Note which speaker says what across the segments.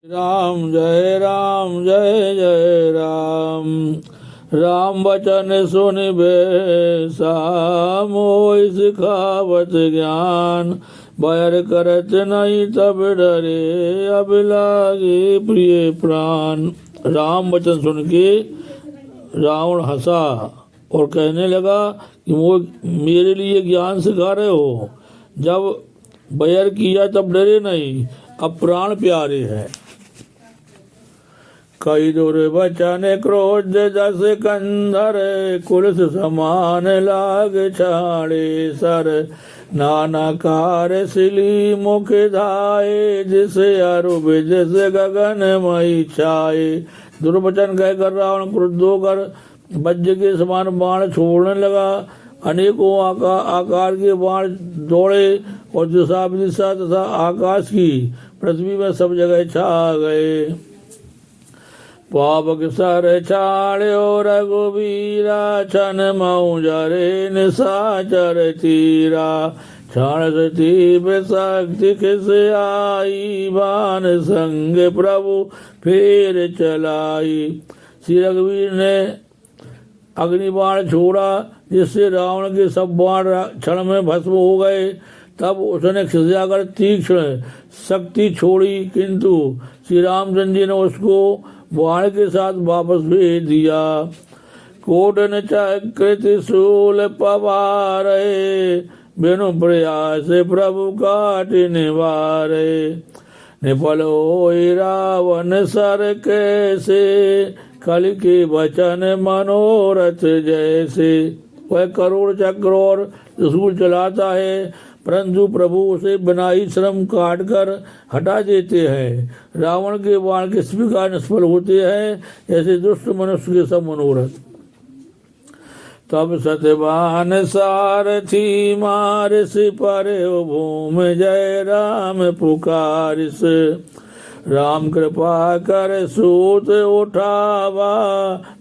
Speaker 1: राम जय जय राम। राम बचन सुनि बेसा मोहि सिखावत ज्ञान। बैर करत नहीं तब डरे अब लागे प्रिय प्राण। राम वचन सुन के रावण हंसा और कहने लगा कि वो मेरे लिए ज्ञान सिखा रहे हो। जब बैर किया तब डरे नहीं, अब प्राण प्यारे हैं। कई दुर बचन क्रोध जस कंधर, कुलस समान लाग छाड़े सर। नाना कार सिली मुख धाये, जिसे अरुब जिस गगन मई छाए। दुर्वचन कहकर रावण क्रुद्ध होकर वज्र के समान बाण छोड़ने लगा। अनेकों आकार के बाण दौड़े और दिशा विदिशा तथा आकाश की पृथ्वी में सब जगह छा गए। पावक सर छाड़ो रघुबीरा, छन मऊ जरे निशाचर तीरा। क्षण सती शक्ति खिस आई, बान संग प्रभु फिर चलाई। श्री रघुवीर ने अग्निबाण छोड़ा, जिससे रावण के सब बाण क्षण में भस्म हो गए। तब उसने खिसियाकर तीक्ष्ण शक्ति छोड़ी, किंतु श्री रामचंद्र जी ने उसको बाण के साथ वापस भेज दिया। कोटन चक्र त्रिशूल पवारे, बिनु प्रयास प्रभु काट निवारे। निपल होई रावण सर कैसे, कलि के वचन मनोरथ जैसे। वह करोड़ चक्र और त्रिशूल चलाता है, परंतु प्रभु उसे बनाई श्रम काट कर हटा देते हैं। रावण के बाण किस प्रकार निष्फल होते हैं, ऐसे दुष्ट मनुष्य के सब मनोरथ। तब सत्यवान सारथी मारिस, परे भूमि जय राम पुकारिस। राम कृपा कर सूत उठावा,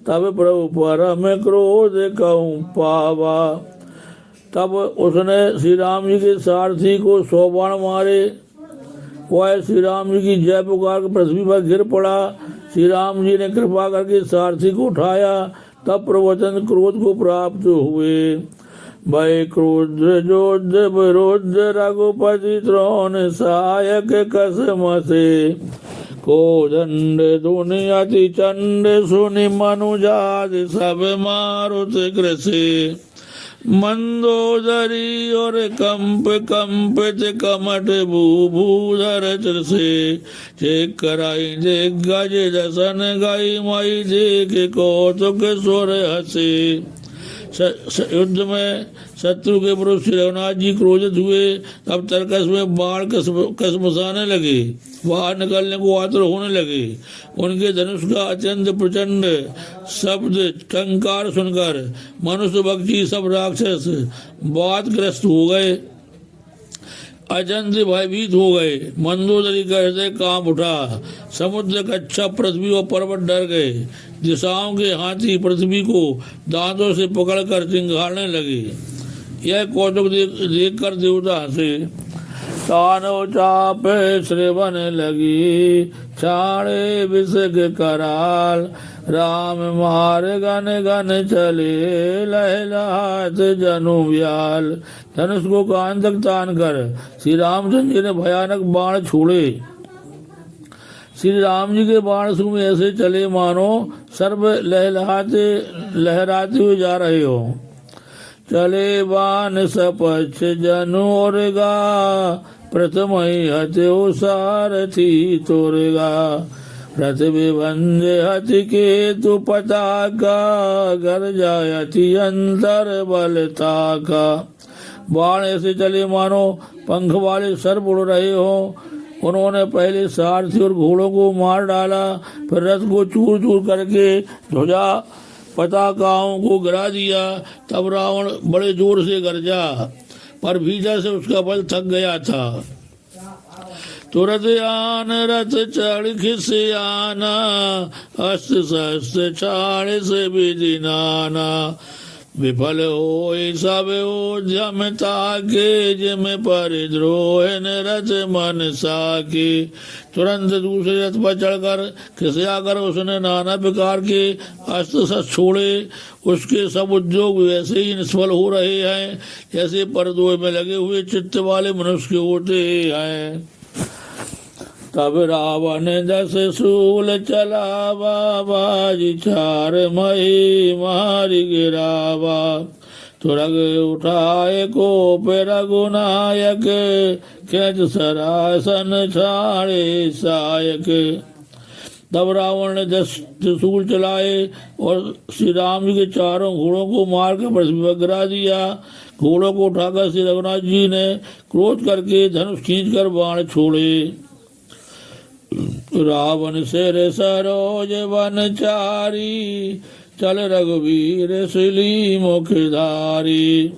Speaker 1: तब प्रभु परम क्रोध कहूँ पावा। तब उसने श्री राम जी के सारथी को 100 बाण मारे। वह श्री राम जी की जय पुकार कर पृथ्वी पर गिर पड़ा। श्री राम जी ने कृपा करके सारथी को उठाया, तब प्रवचन क्रोध को प्राप्त हुए। भय क्रोध जोध विरुद्ध, रघुपति त्रोण सहायक कसम से। कोदंड धुनि अति चंड, सुनि मनुजात सब मारुत कृषि। मंदोदरी और कंपित कमट भूधर से। चेक कराई दिग्गज दसन गई मई, देख कौतुक स्वर हसे। युद्ध में शत्रु के पुरुष श्री रघुनाथ जी क्रोधित हुए। तब तरकस में बाण कसमसाने लगे, बाहर निकलने को आतुर होने लगे। उनके धनुष का अत्यंत प्रचंड शब्द टंकार सुनकर मनुष्य पक्षी सब राक्षस बातग्रस्त हो गए, अत्यंत भयभीत हो गए। मंदोदरी का हृदय कांप उठा, समुद्र कच्छप पृथ्वी और पर्वत डर गए। दिशाओं के हाथी पृथ्वी को दांतों से पकड़कर चिंगारने लगे। यह कौतुक देख कर देवता हंसे। तानो चाप श्रवण लगी, छाड़े विषग कराल। राम मार गन गन चले, लहलात जनु व्याल। धनुष को कान तक तान कर श्री रामचंद्र जी ने भयानक बाण छोड़े। श्री राम जी के बाण सुम ऐसे चले मानो सर्व लहराते हुए जा रहे हो। चले बाण सपक्ष जनु ओरगा, प्रथम हत्यो सारथी तोरगा। पृथ्वी बंदे हति के तु पताका, घर जायति अंतर बलता का। बाण ऐसे चले मानो पंख वाले सर्प उड़ रहे हो। उन्होंने पहले सारथी और घोड़ों को मार डाला, फिर रथ को चूर चूर करके ध्वजा पताकाओं को गिरा दिया। तब रावण बड़े जोर से गरजा, पर भीतर से उसका बल थक गया था। तुरंत आन रथ चढ़ खिस आना, अस्त्र शस्त्र छाड़ से विधि नाना। विफल हो सब उद्यम ताके, जिम परिद्रोह रथ मन साके। तुरंत दूसरे रथ पर चढ़कर खिसया कर उसने नाना प्रकार के अस्त्र शस्त्र छोड़े। उसके सब उद्योग वैसे ही निष्फल हो रहे हैं जैसे परदोए में लगे हुए चित्त वाले मनुष्य होते हैं। तब रावण 10 शूल चलावा, बाजी 4 मही मारि गिरावा। तुरग उठाए कोप रघुनायक, खेच सरासन छाड़े सायक। तब रावण ने 10 त्रिशूल चलाए और श्री राम जी के चारों घोड़ों को मार कर पृथ्वी पर गिरा दिया। घोड़ों को उठाकर श्री रघुनाथ जी ने क्रोध करके धनुष खींचकर बाण छोड़े। रावण सिर सरोज वन चारी, चल रघुवीर सिली मुखधारी।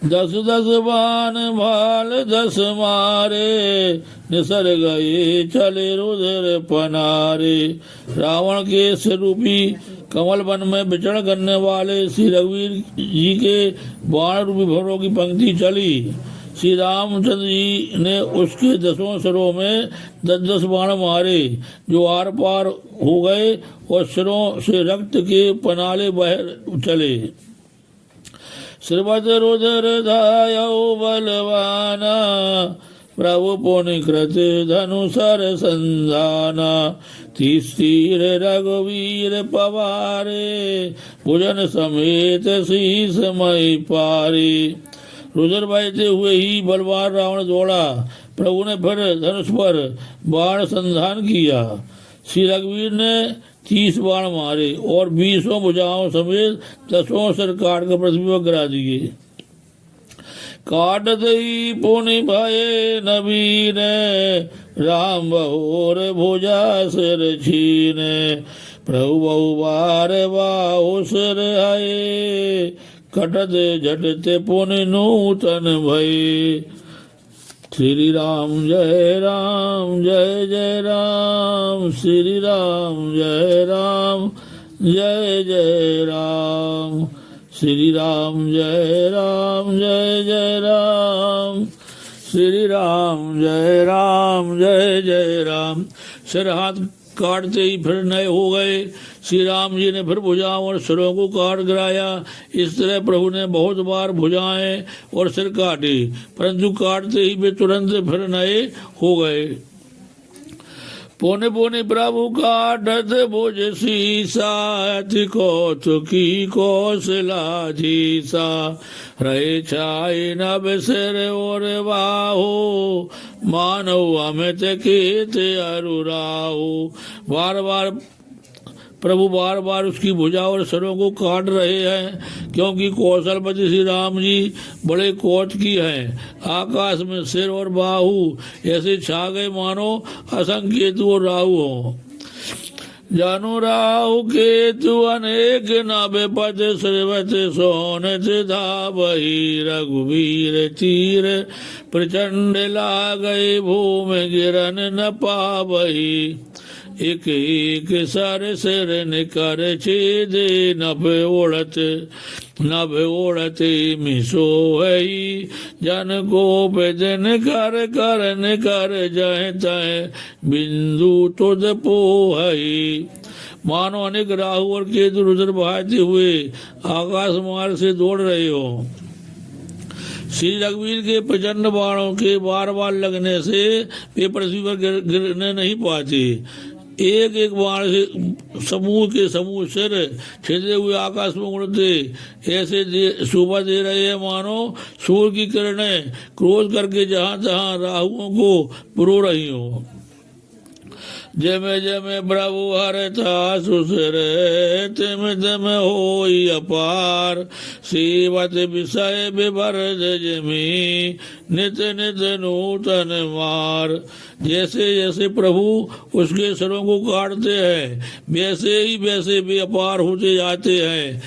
Speaker 1: 10 बाण भाल 10 मारे, निसर गए चले रुधिर पनारे। रावण के सिर रूपी कमल वन में विचरण करने वाले श्री रघुवीर जी के बाण रूपी भवरों की पंक्ति चली। श्री रामचंद्र जी ने उसके 10 सिरों में 10 बाण मारे, जो आर पार हो गए और सिरों से रक्त के पनाले बह चले। श्रीमद रुद्र धायो बलवाना, प्रभु पुनि कृत धनुसर संधाना। 30 तीर रघुवीर पवारे, भुजन समेत शीस मई पारे। रुद्र बहते हुए ही बलवान रावण दौड़ा। प्रभु ने फिर धनुष पर बाण संधान किया। श्री रघुवीर ने 30 बाण मारे और 20 भुजाओं समेत 10 सिर काट कर पृथ्वी पर गिरा दिए। काट दई पुनि भये नवीन, राम बहुर भुजा सिर छीने। प्रभु बहु बार बाहु सिर आए, कटत झटते पुनि नूतन भये। श्री राम जय राम जय जय राम, श्री राम जय राम जय जय राम, श्री राम जय राम जय जय राम, श्री राम जय राम जय जय राम। सिर हाथ काटते ही फिर नए हो गए। श्री राम जी ने फिर भुजाओं और सिरों को काट गिराया। इस तरह प्रभु ने बहुत बार भुजाएं और सिर काटे, परंतु काटते ही वे तुरंत फिर नए हो गए। पौने पौने प्रभु काटत भुज सीसा, अति कौतुकी कौशलाधीसा। रहे छाई नभ सिर और बाहो, मानव अमित कीर्त अरुराहो। बार बार उसकी भुजा और सिरों को काट रहे हैं, क्योंकि कौशलपति श्री राम जी बड़े कौतुकी हैं। आकाश में सिर और बाहु ऐसे छा गए मानो असंख्य केतु और राहु हो। जानु राहु केतु अनेक नाभे पद, श्रीवत सोनत धावही। रघुवीर तीर प्रचंड लागई, भूमि गिरन न पावही। एक एक सर सिर निकर छेदे, नभ ओढ़त मिसो है। जन को बेदन कर जय तय, बिंदु तुझ पो है। मानो अनेक राहु और केतु रुद्र बहाते हुए आकाश मार्ग से दौड़ रहे हो। श्री रघुवीर के प्रचंड बाणों के बार बार लगने से वे पृथ्वी पर गिरने नहीं पाते। एक एक बाण से समूह के समूह सिर छेदे हुए आकाश में उड़ते ऐसे शोभा दे रहे हैं मानो सूर्य की किरणें क्रोध करके जहां तहां राहुओं को पुरो रही हो। जमे जमे प्रभु हरता सुसर, तिम तिम होई अपार। सेवत विषय विभरद जमी, नित नित नूतन मार। जैसे जैसे प्रभु उसके सिरों को काटते हैं, वैसे ही वैसे भी अपार होते जाते हैं।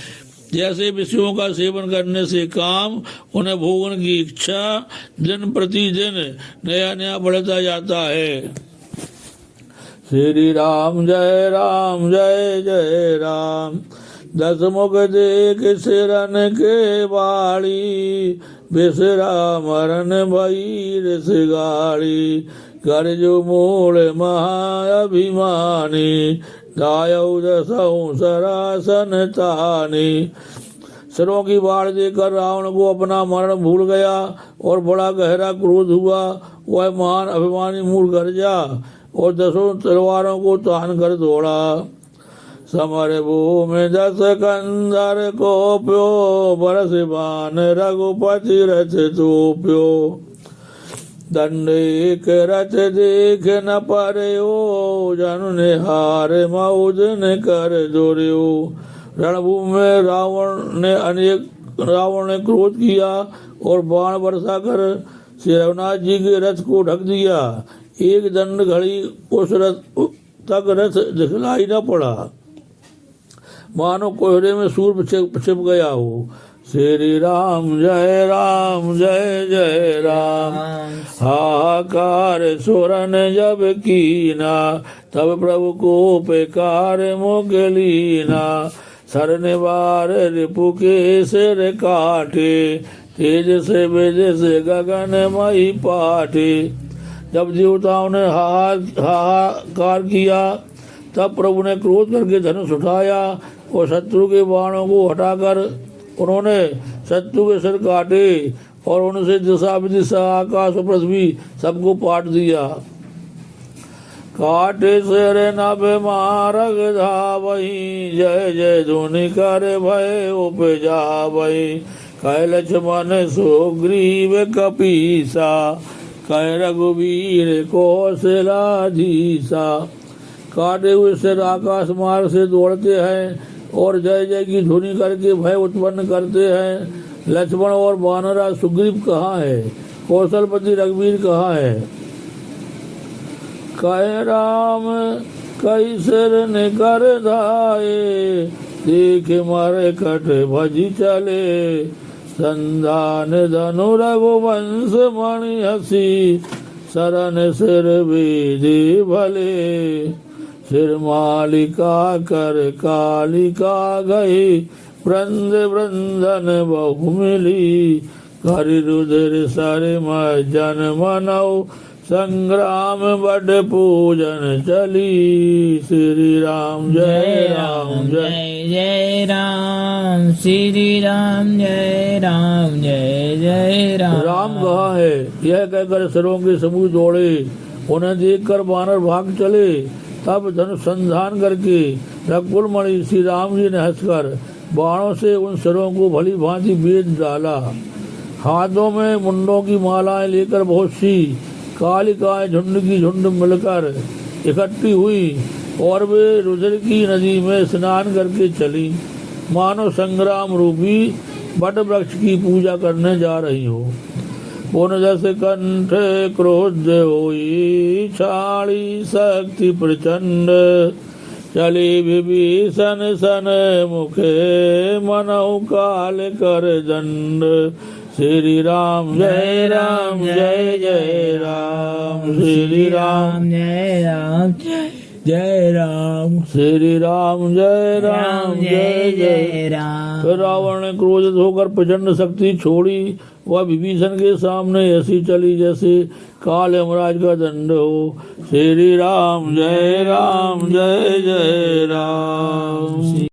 Speaker 1: जैसे विषयों का सेवन करने से काम उन्हें भोगने की इच्छा दिन प्रतिदिन नया नया बढ़ता जाता है। श्री राम जय जय राम, 10 मुख देख सिरन के बाड़ी, बिसरा मरन भई ऋष गाड़ी, कर जो मूल महाअभिमानी, दायौ दसौ सरासन तानी। सिरों की बाढ़ देकर रावण को अपना मरण भूल गया और बड़ा गहरा क्रोध हुआ। वह महान अभिमानी मूल गर्जा और 10 तलवारों को तान कर दौड़ा। समर भूमि 10 कंधर को प्यो, बरस बान रघुपति रथ तोप्यो। दंड एक रथ देख न परयो, जनु निहार मऊद न कर दुर्यो। रणभूमि में रावण ने क्रोध किया और बाण बरसा कर श्री रघुनाथ जी के रथ को ढक दिया। एक दंड घड़ी उस रथ तक रथ दिखलाई न पड़ा, मानो कोहरे में सूर्य छिप गया हो। श्री राम जय जय राम, हाहाकार सुरन जब कीना, तब प्रभु को पेकार मुगलीना। सरनिवार रिपु के सिर काटे, तेज से बेज से गगन मई पाटे। जब देवताओं ने हाहाकार किया, तब प्रभु ने क्रोध करके धनुष उठाया और शत्रु के बाणों को हटाकर उन्होंने शत्रु के सिर काटे और उनसे दिशा विदिशा आकाश और पृथ्वी सबको पाट दिया। काटे सिर नभ मारग धावई, जय जय धुनि कर भय उपजावई। कह लक्ष्मण सुग्रीव कपीसा, कह रघुवीर कौशलाधीसा। काटे हुए सिर आकाश मार्ग से दौड़ते हैं और जय जय की ध्वनि करके भय उत्पन्न करते हैं। लक्ष्मण और वानरा सुग्रीव कहाँ है, कौशलपति रघुवीर कहाँ है। कह राम कई सिर निकर धाये, देख मर कट भजी चले। संधान धनु रघुवंश मणि हसी, सरन सिर विधि भले। सिर मालिका कर कालिका गई, वृंद वृंदन बहु मिली। करि रुधिर सर जन मनौ, संग्राम बड़ पूजन चली। श्री राम जय
Speaker 2: जय राम, श्री राम जय राम।
Speaker 1: राम कहाँ है, यह कहकर सिरों के समूह दौड़े। उन्हें देखकर वानर भाग चले। तब धनुष संधान करके रघुकुल मणि श्री राम जी ने हंसकर बाणों से उन सिरों को भली भांति बेध डाला। हाथों में मुंडों की मालाएं लेकर बहुत सी कालिकाएं झुंड की झुंड मिलकर इकट्ठी हुई और वे रुधिर की नदी में स्नान करके चली, मानो संग्राम रूपी बट वृक्ष की पूजा करने जा रही हो। पुन 10 कंठ क्रोध होई, छाड़ी शक्ति प्रचंड। चली विभीषण सन मुखे, मनौ काल कर दंड। श्री राम जय राम, श्री राम
Speaker 2: जय राम, जय राम,
Speaker 1: श्री राम जय राम, जय
Speaker 2: राम।
Speaker 1: फिर रावण ने क्रोधित होकर प्रचंड शक्ति छोड़ी। वह विभीषण के सामने ऐसी चली जैसे काल यमराज का दंड हो। श्री राम जय राम, जय राम।